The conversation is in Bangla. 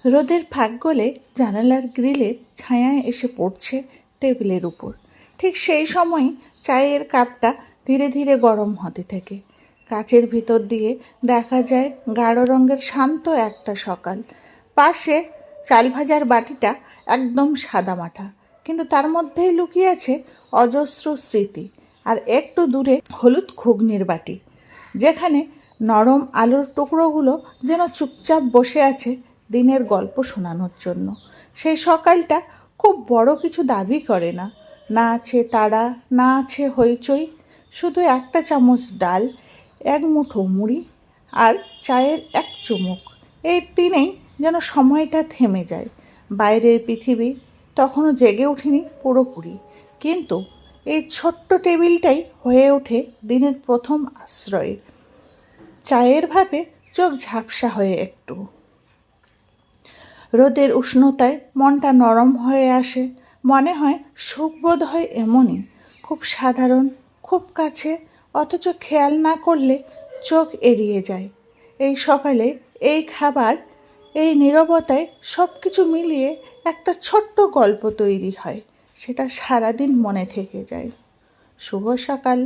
রোদের ফাঁক গলে জানালার গ্রিলে ছায়ায় এসে পড়ছে টেবিলের উপর। ঠিক সেই সময়ই চায়ের কাপটা ধীরে ধীরে গরম হতে থাকে। কাচের ভিতর দিয়ে দেখা যায় গাঢ় রঙের শান্ত একটা সকাল। পাশে চাল ভাজার বাটিটা একদম সাদামাটা, কিন্তু তার মধ্যেই লুকিয়ে আছে অজস্র স্মৃতি। আর একটু দূরে হলুদ ঘুগনির বাটি, যেখানে নরম আলুর টুকরোগুলো যেন চুপচাপ বসে আছে দিনের গল্প শোনানোর জন্য। সেই সকালটা খুব বড় কিছু দাবি করে না। না আছে তাড়া, না আছে হইচই, শুধু একটা চামচ ডাল, এক মুঠো মুড়ি আর চায়ের এক চুমুক। এই তিনেই যেন সময়টা থেমে যায়। বাইরের পৃথিবী তখনও জেগে ওঠেনি পুরোপুরি, কিন্তু এই ছোট্ট টেবিলটাই হয়ে ওঠে দিনের প্রথম আশ্রয়। চায়ের ভাবে চোখ ঝাপসা হয়ে একটু, রোদের উষ্ণতায় মনটা নরম হয়ে আসে। মনে হয় সুখ বোধ হয় এমনই, খুব সাধারণ, খুব কাছে, অথচ খেয়াল না করলে চোখ এড়িয়ে যায়। এই সকালে, এই খাবার, এই নীরবতায় সব কিছু মিলিয়ে একটা ছোট্ট গল্প তৈরি হয়, সেটা সারাদিন মনে থেকে যায়। শুভ সকাল।